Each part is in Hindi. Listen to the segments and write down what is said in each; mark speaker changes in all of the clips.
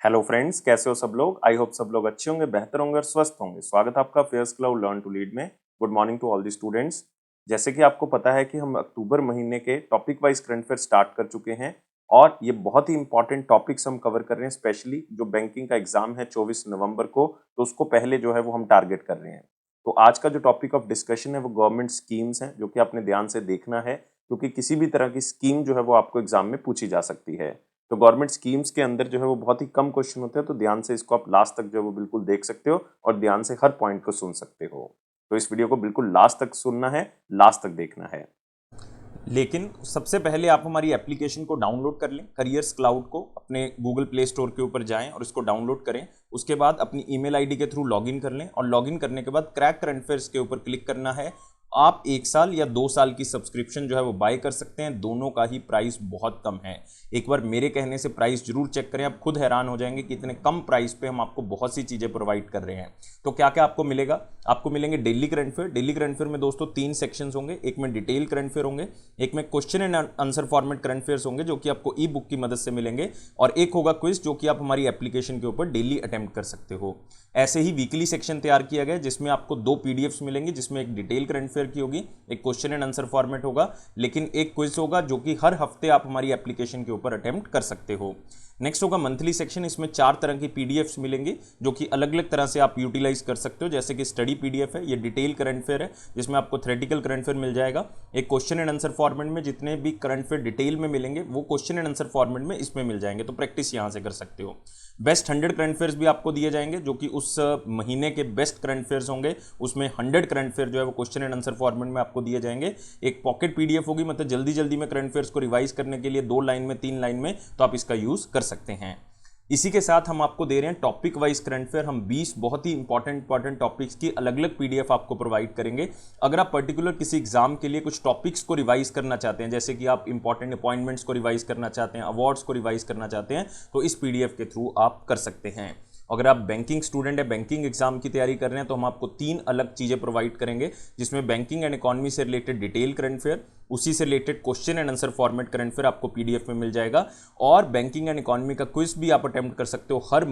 Speaker 1: हेलो फ्रेंड्स, कैसे हो सब लोग। आई होप सब लोग अच्छे होंगे, बेहतर होंगे और स्वस्थ होंगे। स्वागत है आपका fairs club learn to lead में। Good morning to all the students. जैसे कि आपको पता है कि हम अक्टूबर महीने के topic wise current affair start कर चुके हैं और ये बहुत ही इंपॉर्टेंट टॉपिक्स हम कवर कर रहे हैं। स्पेशली जो बैंकिंग का एग्जाम है 24 नवंबर को, तो उसको पहले जो है वो हम टारगेट कर रहे हैं। तो आज का जो टॉपिक ऑफ डिस्कशन है वो गवर्नमेंट स्कीम्स हैं, जो कि आपने ध्यान से देखना है क्योंकि किसी भी तरह की स्कीम जो है वो आपको एग्जाम में पूछी जा सकती है। तो गवर्नमेंट स्कीम्स के अंदर जो है वो बहुत ही कम क्वेश्चन होते हैं, तो ध्यान से इसको आप लास्ट तक जो है वो बिल्कुल देख सकते हो और ध्यान से हर पॉइंट को सुन सकते हो। तो इस वीडियो को बिल्कुल लास्ट तक सुनना है, लास्ट तक देखना है।
Speaker 2: लेकिन सबसे पहले आप हमारी एप्लीकेशन को डाउनलोड कर लें, करियर्स क्लाउड को अपने गूगल प्ले स्टोर के ऊपर जाएं और इसको डाउनलोड करें। उसके बाद अपनी ईमेल आईडी के थ्रू लॉगिन कर लें और लॉगिन करने के बाद क्रैक करंट अफेयर्स के ऊपर क्लिक करना है। आप 1 साल या 2 साल की सब्सक्रिप्शन जो है वो बाय कर सकते हैं। दोनों का ही प्राइस बहुत कम है। एक बार मेरे कहने से प्राइस जरूर चेक करें, आप खुद हैरान हो जाएंगे कि इतने कम प्राइस पे हम आपको बहुत सी चीज़ें प्रोवाइड कर रहे हैं। तो क्या क्या आपको मिलेगा? आपको मिलेंगे daily current affair. Daily current affair में दोस्तों 3 सेक्शंस होंगे। एक में डिटेल करंट अफेयर होंगे, एक में question and answer format current affairs होंगे जो कि आपको ई बुक की मदद से मिलेंगे, और एक होगा क्विज जो कि आप हमारी एप्लीकेशन के ऊपर डेली अटेम्प्ट कर सकते हो। ऐसे ही वीकली सेक्शन तैयार किया गया जिसमें आपको 2 पीडीएफ्स मिलेंगी, जिसमें एक डिटेल करंट अफेयर की होगी, एक क्वेश्चन एंड आंसर फॉर्मेट होगा, लेकिन एक क्विज होगा जो कि हर हफ्ते आप हमारी एप्लीकेशन के ऊपर अटेम्प्ट कर सकते हो। नेक्स्ट होगा मंथली सेक्शन। इसमें 4 तरह की पीडीएफ्स मिलेंगे जो कि अलग अलग तरह से आप यूटिलाइज कर सकते हो। जैसे कि स्टडी पीडीएफ है, ये डिटेल करंट अफेयर है जिसमें आपको थ्योरेटिकल करंट अफेयर मिल जाएगा। एक क्वेश्चन एंड आंसर फॉर्मेट में जितने भी करंट अफेयर डिटेल में मिलेंगे वो क्वेश्चन एंड आंसर फॉर्मेट में इसमें मिल जाएंगे, तो प्रैक्टिस यहां से कर सकते हो। बेस्ट 100 करंट अफेयर्स भी आपको दिए जाएंगे जो कि उस महीने के बेस्ट करंट अफेयर्स होंगे। उसमें 100 करंट अफेयर जो है वो क्वेश्चन एंड आंसर फॉर्मेट में आपको दिए जाएंगे। एक पॉकेट पीडीएफ होगी, मतलब जल्दी जल्दी में करंट अफेयर्स को रिवाइज करने के लिए 2 लाइन में 3 लाइन में, तो आप इसका यूज कर सकते हैं। इसी के साथ हम आपको दे रहे हैं टॉपिक वाइज करंट अफेयर। हम 20 बहुत ही इंपॉर्टेंट टॉपिक्स की अलग अलग पीडीएफ आपको प्रोवाइड करेंगे। अगर आप पर्टिकुलर किसी एग्जाम के लिए कुछ टॉपिक्स को रिवाइज करना चाहते हैं, जैसे कि आप इंपॉर्टेंट अपॉइंटमेंट्स को रिवाइज करना चाहते हैं, अवार्ड्स को रिवाइज करना चाहते हैं, तो इस पीडीएफ के थ्रू आप कर सकते हैं। अगर आप बैंकिंग स्टूडेंट है, बैंकिंग एग्जाम की तैयारी कर रहे हैं, तो हम आपको 3 अलग चीज़ें प्रोवाइड करेंगे, जिसमें बैंकिंग एंड इकोनॉमी से रिलेटेड डिटेल करंट अफेयर, उसी से related question and answer format current affair आपको पीडीएफ में मिल जाएगा, और बैंकिंग एंड इकोनॉमी का क्विज भी आप अटेम्प्ट कर सकते हो। हर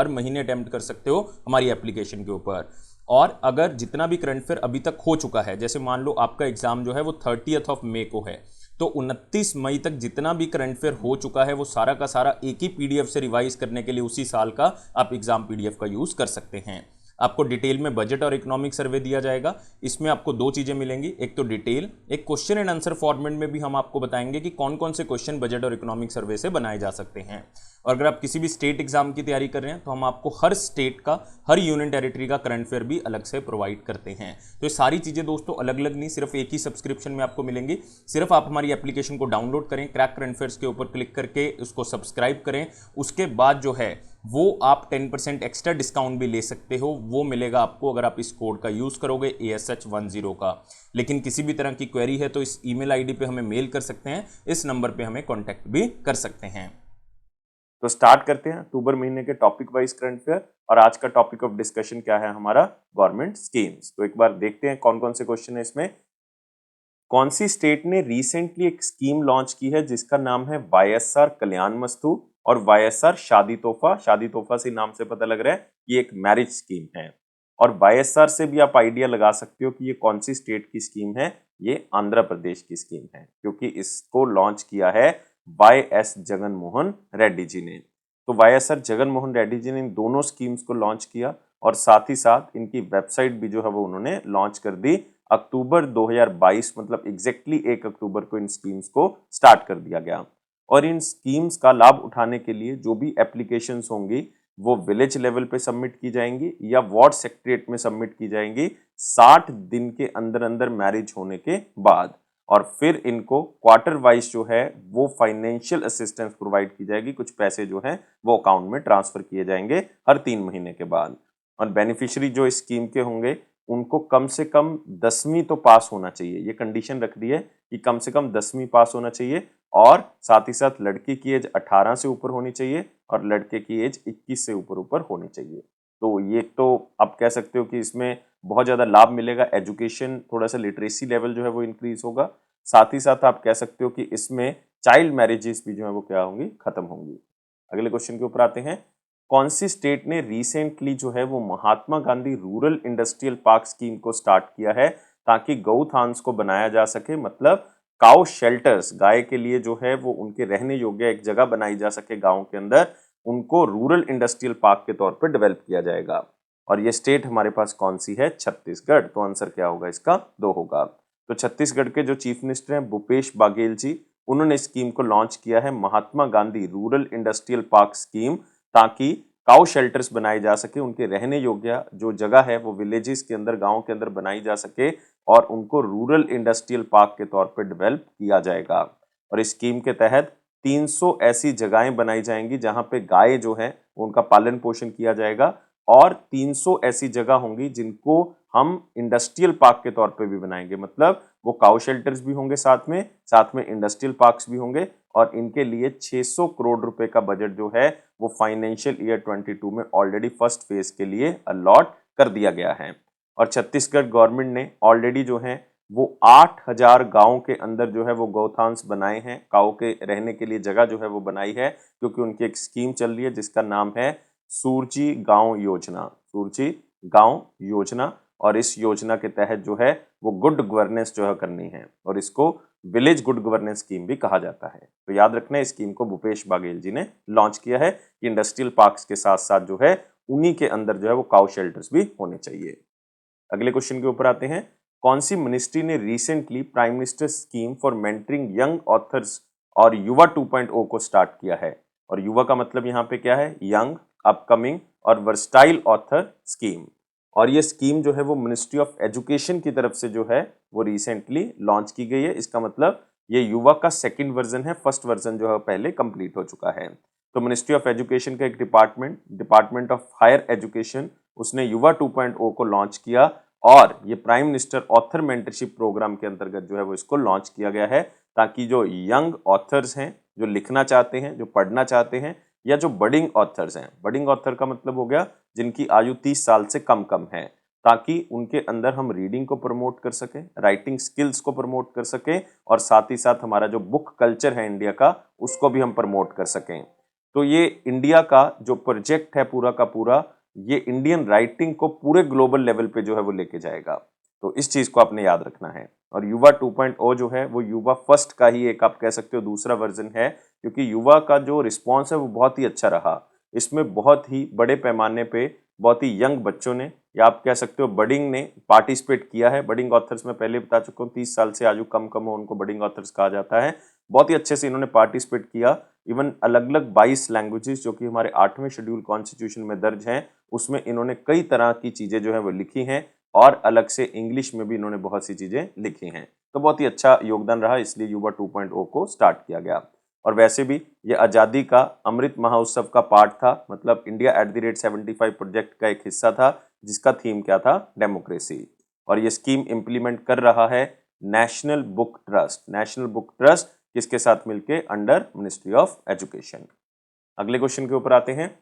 Speaker 2: महीने अटेम्प्ट कर सकते हो हमारी एप्लीकेशन के ऊपर। और अगर जितना भी करंट अफेयर अभी तक हो चुका है, जैसे मान लो आपका एग्जाम जो है वो 30 मई को है, तो 29 मई तक जितना भी करंट अफेयर हो चुका है वो सारा का सारा एक ही पीडीएफ से रिवाइज करने के लिए उसी साल का आप एग्जाम पीडीएफ का यूज कर सकते हैं। आपको डिटेल में बजट और इकोनॉमिक सर्वे दिया जाएगा। इसमें आपको 2 चीजें मिलेंगी, एक तो डिटेल, एक क्वेश्चन एंड आंसर फॉर्मेट में भी हम आपको बताएंगे कि कौन कौन से क्वेश्चन बजट और इकोनॉमिक सर्वे से बनाए जा सकते हैं। और अगर आप किसी भी स्टेट एग्जाम की तैयारी कर रहे हैं तो हम आपको हर स्टेट का, हर यूनियन टेरिटरी का करंट अफेयर भी अलग से प्रोवाइड करते हैं। तो ये सारी चीजें दोस्तों अलग अलग नहीं, सिर्फ एक ही सब्सक्रिप्शन में आपको मिलेंगी। सिर्फ आप हमारी एप्लीकेशन को डाउनलोड करें, क्रैक करंट अफेयर्स के ऊपर क्लिक करके उसको सब्सक्राइब करें। उसके बाद जो है वो आप 10% एक्स्ट्रा डिस्काउंट भी ले सकते हो। वो मिलेगा आपको अगर आप इस कोड का यूज करोगे ASH10 का। लेकिन किसी भी तरह की क्वेरी है तो इस ईमेल आईडी पे हमें मेल कर सकते हैं, इस नंबर पे हमें कांटेक्ट भी कर सकते हैं।
Speaker 1: तो स्टार्ट करते हैं अक्टूबर महीने के टॉपिक वाइज करंट अफेयर। और आज का टॉपिक ऑफ डिस्कशन क्या है हमारा? Government schemes. तो एक बार देखते हैं कौन कौन से क्वेश्चन है इसमें। कौन सी स्टेट ने रिसेंटली एक स्कीम लॉन्च की है जिसका नाम है YSR कल्याण मस्तु और YSR शादी तोहफा? शादी तोहफा से नाम से पता लग रहा है कि एक मैरिज स्कीम है। और YSR से भी आप आइडिया लगा सकते हो कि ये कौन सी स्टेट की स्कीम है। ये आंध्र प्रदेश की स्कीम है क्योंकि इसको लॉन्च किया है YS जगन मोहन रेड्डी जी ने। तो YSR जगन मोहन रेड्डी जी ने इन दोनों स्कीम्स को लॉन्च किया और साथ ही साथ इनकी वेबसाइट भी जो है वो उन्होंने लॉन्च कर दी। अक्टूबर 2022 मतलब एग्जैक्टली 1 अक्टूबर को इन स्कीम्स को स्टार्ट कर दिया गया। और इन स्कीम्स का लाभ उठाने के लिए जो भी एप्लीकेशंस होंगी वो विलेज लेवल पे सबमिट की जाएंगी या वार्ड सेक्रेटरीट में सबमिट की जाएंगी 60 दिन के अंदर अंदर मैरिज होने के बाद। और फिर इनको क्वार्टर वाइज जो है वो फाइनेंशियल असिस्टेंस प्रोवाइड की जाएगी। कुछ पैसे जो हैं वो अकाउंट में ट्रांसफर किए जाएंगे हर 3 महीने के बाद। और बेनिफिशियरी जो इस स्कीम के होंगे उनको कम से कम 10वीं तो पास होना चाहिए। ये कंडीशन रख दी है कि कम से कम 10वीं पास होना चाहिए और साथ ही साथ लड़की की एज 18 से ऊपर होनी चाहिए और लड़के की एज 21 से ऊपर ऊपर होनी चाहिए। तो ये तो आप कह सकते हो कि इसमें बहुत ज़्यादा लाभ मिलेगा। एजुकेशन, थोड़ा सा लिटरेसी लेवल जो है वो इंक्रीज होगा। साथ ही साथ आप कह सकते हो कि इसमें चाइल्ड मैरिजेस भी जो है वो क्या होंगी, खत्म होंगी। अगले क्वेश्चन के ऊपर आते हैं। कौन सी स्टेट ने रिसेंटली जो है वो Mahatma Gandhi rural industrial park scheme को स्टार्ट किया है ताकि गौथान्स को बनाया जा सके, मतलब काउ शेल्टर्स, गाय के लिए जो है वो उनके रहने योग्य एक जगह बनाई जा सके गांव के अंदर, उनको रूरल इंडस्ट्रियल पार्क के तौर पर डेवलप किया जाएगा। और ये स्टेट हमारे पास कौन सी है? छत्तीसगढ़। तो आंसर क्या होगा इसका? 2 होगा। तो छत्तीसगढ़ के जो चीफ मिनिस्टर हैं भूपेश बाघेल जी, उन्होंने स्कीम को लॉन्च किया है Mahatma Gandhi rural industrial park scheme, ताकि काउ शेल्टर्स बनाए जा सके, उनके रहने योग्य जो जगह है वो विलेजेस के अंदर, गांव के अंदर बनाई जा सके और उनको रूरल इंडस्ट्रियल पार्क के तौर पर डेवलप किया जाएगा। और इस स्कीम के तहत 300 ऐसी जगहें बनाई जाएंगी जहां पे गाय जो है उनका पालन पोषण किया जाएगा, और 300 ऐसी जगह होंगी जिनको हम इंडस्ट्रियल पार्क के तौर पे भी बनाएंगे, मतलब वो काउ शेल्टर्स भी होंगे, साथ में इंडस्ट्रियल पार्क्स भी होंगे, और इनके लिए 600 करोड़ रुपए का बजट जो है वो फाइनेंशियल ईयर 22 में ऑलरेडी फर्स्ट फेज के लिए अलॉट कर दिया गया है। और छत्तीसगढ़ गवर्नमेंट ने ऑलरेडी जो है वो 8000 गांव के अंदर जो है वो गौथान्स बनाए हैं, काऊ के रहने के लिए जगह जो है वो बनाई है, क्योंकि उनकी एक स्कीम चल रही है जिसका नाम है सूरजी गांव योजना, सूरजी गांव योजना। और इस योजना के तहत जो है वो गुड गवर्नेंस जो है करनी है, और इसको विलेज गुड गवर्नेंस स्कीम भी कहा जाता है। तो याद रखना, इस स्कीम को भूपेश बाघेल जी ने लॉन्च किया है कि इंडस्ट्रियल पार्क्स के साथ साथ जो है उन्हीं के अंदर जो है वो काउ शेल्टर्स भी होने चाहिए। अगले क्वेश्चन के ऊपर आते हैं। कौन सी मिनिस्ट्री ने recently prime minister scheme for mentoring young authors और युवा 2.0 को स्टार्ट किया है? और युवा का मतलब यहाँ पे क्या है? यंग, अपकमिंग और वर्सटाइल ऑथर स्कीम। और ये स्कीम जो है वो मिनिस्ट्री ऑफ एजुकेशन की तरफ से जो है वो रिसेंटली लॉन्च की गई है। इसका मतलब ये युवा का सेकंड वर्जन है, फर्स्ट वर्जन जो है पहले कंप्लीट हो चुका है। तो मिनिस्ट्री ऑफ एजुकेशन का एक डिपार्टमेंट ऑफ हायर एजुकेशन, उसने युवा 2.0 को लॉन्च किया, और ये prime minister author mentorship program के अंतर्गत जो है वो इसको लॉन्च किया गया है, ताकि जो यंग ऑथर्स हैं, जो लिखना चाहते हैं, जो पढ़ना चाहते हैं, या जो बडिंग ऑथर्स हैं, बडिंग ऑथर का मतलब हो गया जिनकी आयु 30 साल से कम है, ताकि उनके अंदर हम रीडिंग को प्रमोट कर सकें, राइटिंग स्किल्स को प्रमोट कर सकें, और साथ ही साथ हमारा जो बुक कल्चर है इंडिया का, उसको भी हम प्रमोट कर सकें। तो ये इंडिया का जो प्रोजेक्ट है पूरा का पूरा, ये इंडियन राइटिंग को पूरे ग्लोबल लेवल पे जो है वो लेके जाएगा। तो इस चीज को आपने याद रखना है। और युवा 2.0 जो है वो युवा फर्स्ट का ही एक, आप कह सकते हो, दूसरा वर्जन है, क्योंकि युवा का जो रिस्पॉन्स है वो बहुत ही अच्छा रहा। इसमें बहुत ही बड़े पैमाने पे बहुत ही यंग बच्चों ने, या आप कह सकते हो बडिंग ने पार्टिसिपेट किया है। बडिंग ऑथर्स में पहले बता चुका हूँ, 30 साल से आयु कम हो उनको बडिंग ऑथर्स कहा जाता है। बहुत ही अच्छे से इन्होंने पार्टिसिपेट किया। इवन अलग अलग 22 लैंग्वेजेस जो कि हमारे 8वें शेड्यूल कॉन्स्टिट्यूशन में दर्ज हैं, उसमें इन्होंने कई तरह की चीजें जो है वो लिखी हैं, और अलग से इंग्लिश में भी इन्होंने बहुत सी चीजें लिखी हैं। तो बहुत ही अच्छा योगदान रहा, इसलिए युवा 2.0 को स्टार्ट किया गया। और वैसे भी ये आज़ादी का अमृत महोत्सव का पार्ट था, मतलब इंडिया @75 प्रोजेक्ट का एक हिस्सा था, जिसका थीम क्या था? डेमोक्रेसी। और ये स्कीम इंप्लीमेंट कर रहा है national book trust. National book trust किसके साथ मिलके? Under ministry of education. अगले क्वेश्चन के ऊपर आते हैं।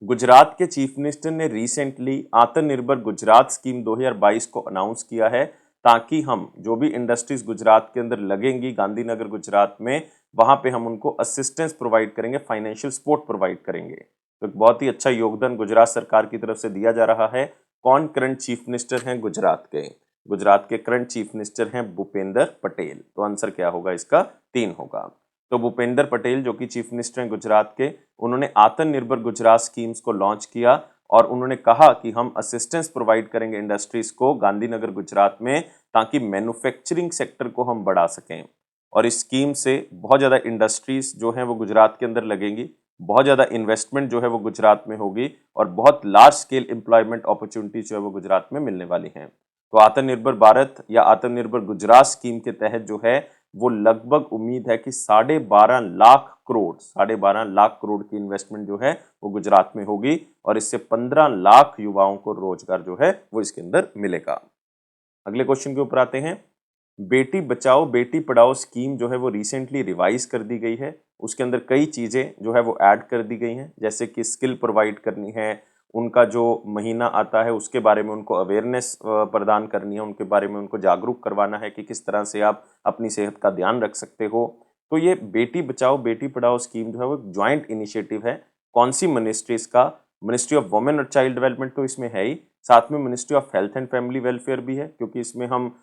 Speaker 1: गुजरात के चीफ मिनिस्टर ने रिसेंटली आत्मनिर्भर गुजरात स्कीम 2022 को अनाउंस किया है, ताकि हम जो भी इंडस्ट्रीज गुजरात के अंदर लगेंगी गांधीनगर गुजरात में, वहां पे हम उनको असिस्टेंस प्रोवाइड करेंगे, फाइनेंशियल सपोर्ट प्रोवाइड करेंगे। तो एक बहुत ही अच्छा योगदान गुजरात सरकार की तरफ से दिया जा रहा है। कौन करंट चीफ मिनिस्टर हैं गुजरात के? गुजरात के करंट चीफ मिनिस्टर हैं भूपेंद्र पटेल। तो आंसर क्या होगा इसका? 3 होगा। तो भूपेंद्र पटेल जो कि चीफ मिनिस्टर हैं गुजरात के, उन्होंने आत्मनिर्भर गुजरात स्कीम्स को लॉन्च किया, और उन्होंने कहा कि हम असिस्टेंस प्रोवाइड करेंगे इंडस्ट्रीज को गांधीनगर गुजरात में, ताकि मैन्युफैक्चरिंग सेक्टर को हम बढ़ा सकें। और इस स्कीम से बहुत ज़्यादा इंडस्ट्रीज जो हैं वो गुजरात के अंदर लगेंगी, बहुत ज़्यादा इन्वेस्टमेंट जो है वो गुजरात में होगी, और बहुत लार्ज स्केल एम्प्लॉयमेंट अपॉर्चुनिटी जो है वो गुजरात में मिलने वाली हैं। तो आत्मनिर्भर भारत या आत्मनिर्भर गुजरात स्कीम के तहत जो है वो लगभग उम्मीद है कि 12.5 लाख करोड़, 12.5 लाख करोड़ की इन्वेस्टमेंट जो है वो गुजरात में होगी, और इससे 15 लाख युवाओं को रोजगार जो है वो इसके अंदर मिलेगा। अगले क्वेश्चन के ऊपर आते हैं। बेटी बचाओ बेटी पढ़ाओ स्कीम जो है वो रिसेंटली रिवाइज कर दी गई है। उसके अंदर कई चीजें जो है वो ऐड कर दी गई हैं, जैसे कि स्किल प्रोवाइड करनी है, उनका जो महीना आता है उसके बारे में उनको अवेयरनेस प्रदान करनी है, उनके बारे में उनको जागरूक करवाना है कि किस तरह से आप अपनी सेहत का ध्यान रख सकते हो। तो ये बेटी बचाओ बेटी पढ़ाओ स्कीम जो है वो ज्वाइंट इनिशिएटिव है कौन सी मिनिस्ट्री इसका, मिनिस्ट्री ऑफ वुमेन और चाइल्ड डेवलपमेंट तो इसमें है ही, साथ में ministry of health and family welfare भी है क्योंकि इसमें हम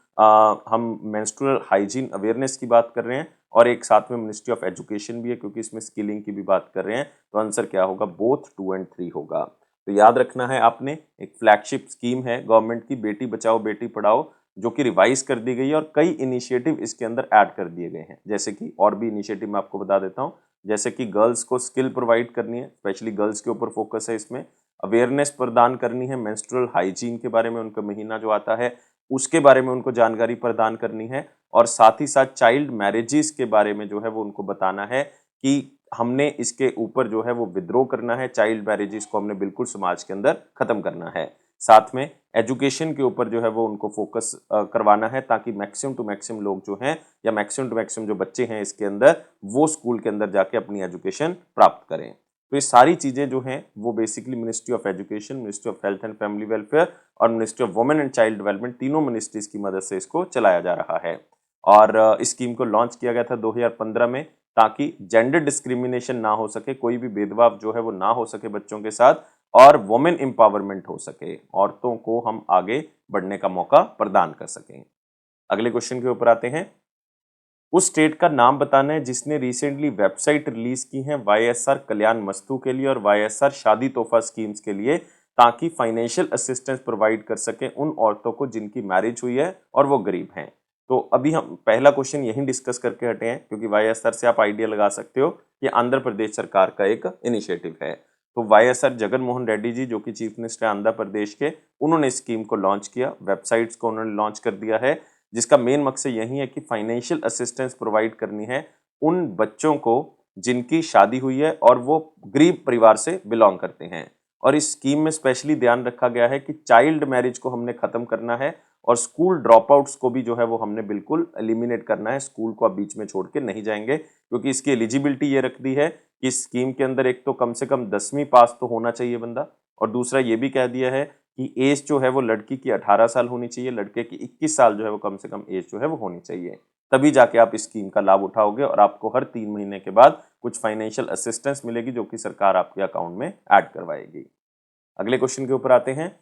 Speaker 1: मेंस्ट्रुअल हाइजीन अवेयरनेस की बात कर रहे हैं, और एक साथ में मिनिस्ट्री ऑफ एजुकेशन भी है क्योंकि इसमें स्किलिंग की भी बात कर रहे हैं। तो आंसर क्या होगा, बोथ 2 और 3 होगा। तो याद रखना है आपने, एक फ्लैगशिप स्कीम है गवर्नमेंट की, बेटी बचाओ बेटी पढ़ाओ, जो कि रिवाइज कर दी गई है और कई इनिशिएटिव इसके अंदर ऐड कर दिए गए हैं। जैसे कि और भी इनिशिएटिव मैं आपको बता देता हूँ, जैसे कि गर्ल्स को स्किल प्रोवाइड करनी है, स्पेशली गर्ल्स के ऊपर फोकस है इसमें, अवेयरनेस प्रदान करनी है, मेंस्ट्रुअल हाइजीन के बारे में, उनका महीना जो आता है उसके बारे में उनको जानकारी प्रदान करनी है, और साथ ही साथ चाइल्ड मैरिजेस के बारे में जो है वो उनको बताना है कि हमने इसके ऊपर जो है वो विद्रोह करना है, चाइल्ड मैरिजेस को हमने बिल्कुल समाज के अंदर खत्म करना है। साथ में एजुकेशन के ऊपर जो है वो उनको फोकस करवाना है ताकि मैक्सिमम टू मैक्सिमम लोग जो हैं या मैक्सिमम टू मैक्सिमम जो बच्चे हैं इसके अंदर वो स्कूल के अंदर जाके अपनी एजुकेशन प्राप्त करें। तो ये सारी चीजें जो हैं वो basically ministry of education, ministry of health and family welfare और ministry of women and child development, तीनों मिनिस्ट्रीज की मदद से इसको चलाया जा रहा है। और इस स्कीम को लॉन्च किया गया था 2015 में, ताकि जेंडर डिस्क्रिमिनेशन ना हो सके, कोई भी भेदभाव जो है वो ना हो सके बच्चों के साथ, और वुमेन एम्पावरमेंट हो सके, औरतों को हम आगे बढ़ने का मौका प्रदान कर सकें। अगले क्वेश्चन के ऊपर आते हैं। उस स्टेट का नाम बताना है जिसने रिसेंटली वेबसाइट रिलीज की है वाईएसआर कल्याण मस्तू के लिए और वाईएसआर शादी तोहफा स्कीम्स के लिए, ताकि फाइनेंशियल असिस्टेंस प्रोवाइड कर सके उन औरतों को जिनकी मैरिज हुई है और वो गरीब हैं। तो अभी हम पहला क्वेश्चन यहीं डिस्कस करके हटे हैं क्योंकि वाईएसआर से आप आइडिया लगा सकते हो कि आंध्र प्रदेश सरकार का एक इनिशिएटिव है। तो वाईएसआर जगन मोहन रेड्डी जी जो कि चीफ मिनिस्टर आंध्र प्रदेश के, उन्होंने स्कीम को लॉन्च किया, वेबसाइट्स को उन्होंने लॉन्च कर दिया है, जिसका मेन मकसद यही है कि फाइनेंशियल असिस्टेंस प्रोवाइड करनी है उन बच्चों को जिनकी शादी हुई है और वो गरीब परिवार से बिलोंग करते हैं। और इस स्कीम में स्पेशली ध्यान रखा गया है कि चाइल्ड मैरिज को हमने खत्म करना है और स्कूल ड्रॉप आउट्स को भी जो है वो हमने बिल्कुल एलिमिनेट करना है, स्कूल को आप बीच में छोड़ के नहीं जाएंगे, क्योंकि इसकी एलिजिबिलिटी ये रख दी है कि इस स्कीम के अंदर एक तो कम से कम 10वीं पास तो होना चाहिए बंदा, और दूसरा ये भी कह दिया है कि एज जो है वो लड़की की 18 साल होनी चाहिए, लड़के की 21 साल जो है वो कम से कम एज जो है वो होनी चाहिए, तभी जाके आप इस स्कीम का लाभ उठाओगे और आपको हर 3 महीने के बाद कुछ फाइनेंशियल असिस्टेंस मिलेगी जो कि सरकार आपके अकाउंट में ऐड करवाएगी। अगले क्वेश्चन के ऊपर आते हैं।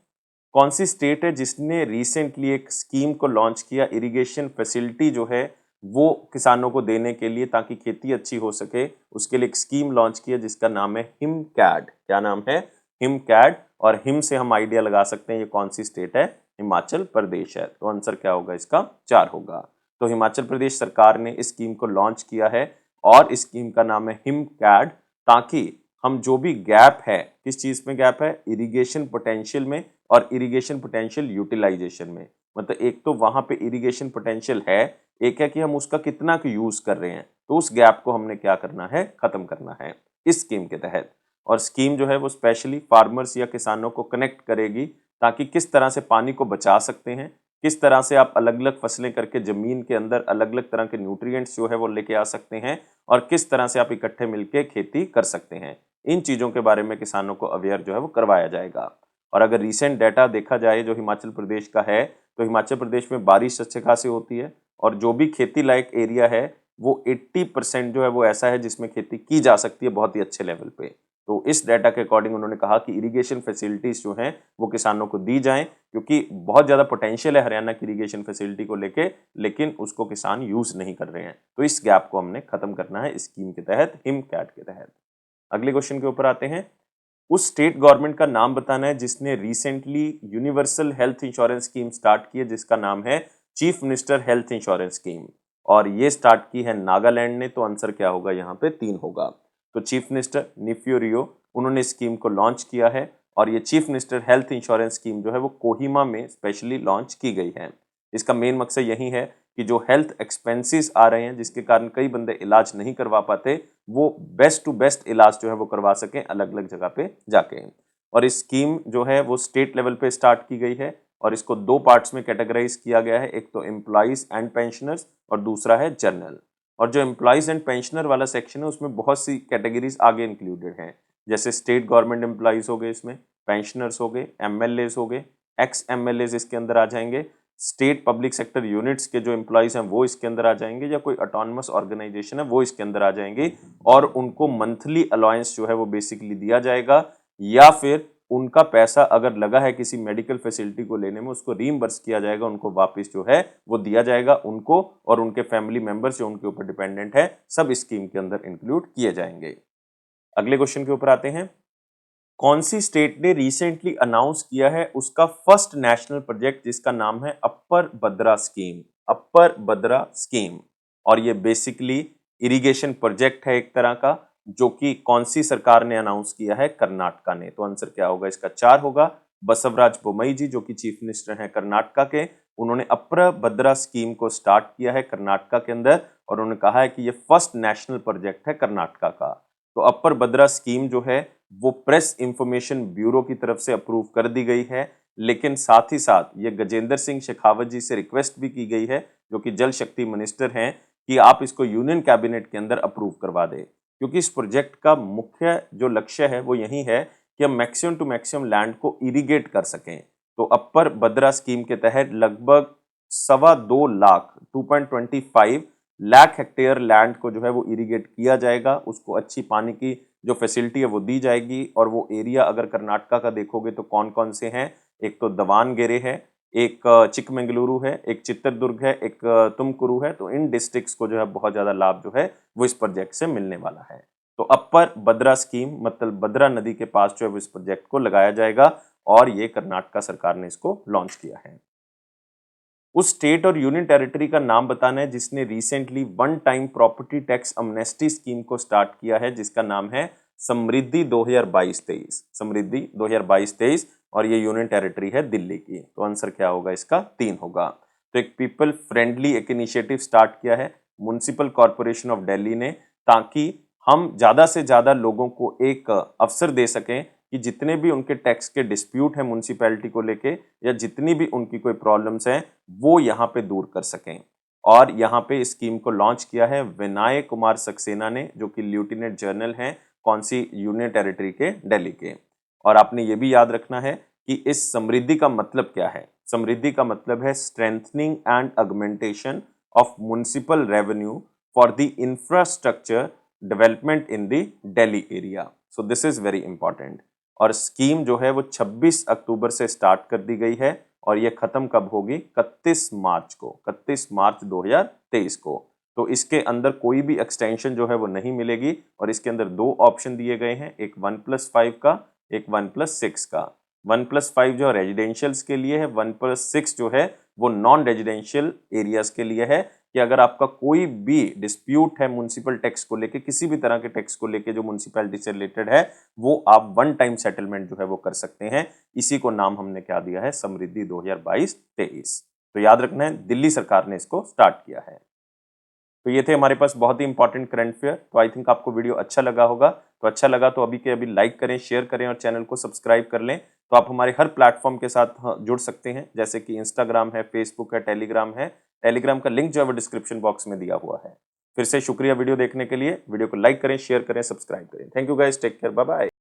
Speaker 1: कौन सी स्टेट है जिसने रिसेंटली एक स्कीम को लॉन्च किया, इरिगेशन फैसिलिटी जो है वो किसानों को देने के लिए ताकि खेती अच्छी हो सके, उसके लिए एक स्कीम लॉन्च किया जिसका नाम है हिमकैड। क्या नाम है? हिमकैड। और हिम से हम आइडिया लगा सकते हैं ये कौन सी स्टेट है, हिमाचल प्रदेश है। तो आंसर क्या होगा इसका? 4 होगा। तो हिमाचल प्रदेश सरकार ने इस स्कीम को लॉन्च किया है और इस स्कीम का नाम है हिमकैड, ताकि हम जो भी गैप है, किस चीज में गैप है, इरिगेशन पोटेंशियल में और इरिगेशन पोटेंशियल यूटिलाइजेशन में, मतलब एक तो वहां पे इरिगेशन पोटेंशियल है, एक है कि हम उसका कितना यूज कर रहे हैं, तो उस गैप को हमने क्या करना है, खत्म करना है इस स्कीम के तहत। और स्कीम जो है वो स्पेशली फार्मर्स या किसानों को कनेक्ट करेगी ताकि किस तरह से पानी को बचा सकते हैं, किस तरह से आप अलग अलग फसलें करके जमीन के अंदर अलग अलग तरह के न्यूट्रिएंट्स जो है वो लेके आ सकते हैं, और किस तरह से आप इकट्ठे मिलके खेती कर सकते हैं। इन चीजों के बारे में किसानों को अवेयर जो है वो करवाया जाएगा। और अगर रिसेंट डाटा देखा जाए जो हिमाचल प्रदेश का है, तो हिमाचल प्रदेश में बारिश अच्छे खासी होती है और जो भी खेती लायक एरिया है वो 80% जो है वो ऐसा है जिसमें खेती की जा सकती है बहुत ही अच्छे लेवल पे। तो इस डाटा के अकॉर्डिंग उन्होंने कहा कि इरिगेशन फैसिलिटीज जो हैं वो किसानों को दी जाएं, क्योंकि बहुत ज़्यादा पोटेंशियल है हरियाणा की इरिगेशन फैसिलिटी को लेके, लेकिन उसको किसान यूज़ नहीं कर रहे हैं। तो इस गैप को हमने खत्म करना है स्कीम के तहत, हिमकैट के तहत। अगले क्वेश्चन के ऊपर आते हैं। उस स्टेट गवर्नमेंट का नाम बताना है जिसने recently universal health insurance scheme start की है, जिसका नाम है chief minister health insurance scheme, और ये स्टार्ट की है नागालैंड ने। तो आंसर क्या होगा यहाँ पे? 3 होगा। तो चीफ मिनिस्टर निफ्यू रियो, उन्होंने स्कीम को लॉन्च किया है और ये chief minister health insurance scheme जो है वो कोहिमा में स्पेशली लॉन्च की गई है। इसका मेन मकसद यही है कि जो हेल्थ एक्सपेंसेस आ रहे हैं जिसके कारण कई बंदे इलाज नहीं करवा पाते, वो बेस्ट टू बेस्ट इलाज जो है वो करवा सकें अलग अलग जगह पे जाके। और इस स्कीम जो है वो स्टेट लेवल पे स्टार्ट की गई है और इसको 2 पार्ट्स में कैटेगराइज किया गया है, एक तो एम्प्लॉइज एंड पेंशनर्स और दूसरा है जनरल। और जो एम्प्लॉइज एंड पेंशनर वाला सेक्शन है उसमें बहुत सी कैटेगरीज आगे इंक्लूडेड हैं, जैसे स्टेट गवर्नमेंट एम्प्लॉइज हो गए, इसमें पेंशनर्स हो गए, एमएलएज हो गए, एक्स एमएलएज इसके अंदर आ जाएंगे, स्टेट पब्लिक सेक्टर यूनिट्स के जो एम्प्लॉयज हैं वो इसके अंदर आ जाएंगे, या कोई ऑटोनमस ऑर्गेनाइजेशन है वो इसके अंदर आ जाएंगे, और उनको मंथली अलाउंस जो है वो बेसिकली दिया जाएगा, या फिर उनका पैसा अगर लगा है किसी मेडिकल फैसिलिटी को लेने में उसको रीइंबर्स किया जाएगा, उनको वापस जो है वो दिया जाएगा, उनको और उनके फैमिली मेंबर्स जो उनके ऊपर डिपेंडेंट है सब इस स्कीम के अंदर इंक्लूड किए जाएंगे। अगले क्वेश्चन के ऊपर आते हैं। कौन सी स्टेट ने रिसेंटली अनाउंस किया है उसका फर्स्ट नेशनल प्रोजेक्ट जिसका नाम है अपर भद्रा स्कीम? अपर भद्रा स्कीम, और ये बेसिकली इरिगेशन प्रोजेक्ट है एक तरह का, जो कि कौन सी सरकार ने अनाउंस किया है? कर्नाटका ने। तो आंसर क्या होगा इसका? 4 होगा। बसवराज बोम्मई जी जो कि चीफ मिनिस्टर हैं कर्नाटका के, उन्होंने अपर भद्रा स्कीम को स्टार्ट किया है कर्नाटका के अंदर, और उन्होंने कहा है कि ये फर्स्ट नेशनल प्रोजेक्ट है कर्नाटका का। तो अपर भद्रा स्कीम जो है वो प्रेस इंफॉर्मेशन ब्यूरो की तरफ से अप्रूव कर दी गई है, लेकिन साथ ही साथ ये गजेंद्र सिंह शेखावत जी से रिक्वेस्ट भी की गई है जो कि जल शक्ति मिनिस्टर हैं कि आप इसको यूनियन कैबिनेट के अंदर अप्रूव करवा दें, क्योंकि इस प्रोजेक्ट का मुख्य जो लक्ष्य है वो यही है कि हम मैक्सिमम टू मैक्सिमम लैंड को इरिगेट कर सकें। तो अपर भद्रा स्कीम के तहत लगभग 2.25 लाख 2.25 लाख हेक्टेयर लैंड को जो है वो इरिगेट किया जाएगा, उसको अच्छी पानी की जो फैसिलिटी है वो दी जाएगी। और वो एरिया अगर कर्नाटका का देखोगे तो कौन कौन से हैं? एक तो दवानगेरे है, एक चिकमंगलुरु है, एक चित्रदुर्ग है, एक तुमकुरु है। तो इन डिस्ट्रिक्ट्स को जो है बहुत ज्यादा लाभ जो है वो इस प्रोजेक्ट से मिलने वाला है। तो अपर भद्रा स्कीम मतलब भद्रा नदी के पास जो है इस प्रोजेक्ट को लगाया जाएगा, और ये कर्नाटका सरकार ने इसको लॉन्च किया है। उस स्टेट और यूनियन टेरिटरी का नाम बताना है जिसने recently one time property tax Amnesty scheme को स्टार्ट किया है, जिसका नाम है समृद्धि 2022-23। समृद्धि 2022-23, और ये यूनियन टेरिटरी है दिल्ली की। तो आंसर क्या होगा इसका? 3 होगा। तो एक पीपल फ्रेंडली एक इनिशिएटिव स्टार्ट किया है म्युनिसिपल कॉर्पोरेशन ऑफ दिल्ली ने, ताकि हम ज्यादा से ज्यादा लोगों को एक अवसर दे सकें कि जितने भी उनके टैक्स के डिस्प्यूट हैं म्युनिसिपैलिटी को लेके, या जितनी भी उनकी कोई प्रॉब्लम्स हैं वो यहाँ पे दूर कर सकें। और यहाँ पे इस स्कीम को लॉन्च किया है विनय कुमार सक्सेना ने, जो कि लेफ्टिनेंट जनरल हैं कौन सी? यूनियन टेरिटरी के दिल्ली के। और आपने ये भी याद रखना है कि इस समृद्धि का मतलब क्या है? समृद्धि का मतलब है strengthening and augmentation of municipal revenue for the infrastructure development in the Delhi area. So this is very important. और स्कीम जो है वो 26 अक्टूबर से स्टार्ट कर दी गई है, और ये खत्म कब होगी? 31 मार्च को, 31 मार्च 2023 को। तो इसके अंदर कोई भी एक्सटेंशन जो है वो नहीं मिलेगी, और इसके अंदर 2 ऑप्शन दिए गए हैं, एक 1+5 का, एक 1+6 का। 1+5 जो रेजिडेंशियल्स के लिए है, 1+6 जो है वो नॉन रेजिडेंशियल एरियाज के लिए है, कि अगर आपका कोई भी डिस्प्यूट है म्युनिसिपल टैक्स को लेके, किसी भी तरह के टैक्स को लेके जो म्युनिसिपैलिटी से रिलेटेड है, वो आप वन टाइम सेटलमेंट जो है वो कर सकते हैं। इसी को नाम हमने क्या दिया है? समृद्धि 2022-23। तो याद रखना है दिल्ली सरकार ने इसको स्टार्ट किया है। तो ये थे हमारे पास बहुत ही इंपॉर्टेंट करंट अफेयर। तो आई थिंक आपको वीडियो अच्छा लगा होगा। तो अच्छा लगा तो अभी के अभी लाइक करें, शेयर करें और चैनल को सब्सक्राइब कर लें। तो आप हमारे हर प्लेटफॉर्म के साथ जुड़ सकते हैं, जैसे कि इंस्टाग्राम है, फेसबुक है, टेलीग्राम है। टेलीग्राम का लिंक जो है वो डिस्क्रिप्शन बॉक्स में दिया हुआ है। फिर से शुक्रिया वीडियो देखने के लिए। वीडियो को लाइक करें, शेयर करें, सब्सक्राइब करें। Thank you guys, take care, bye bye.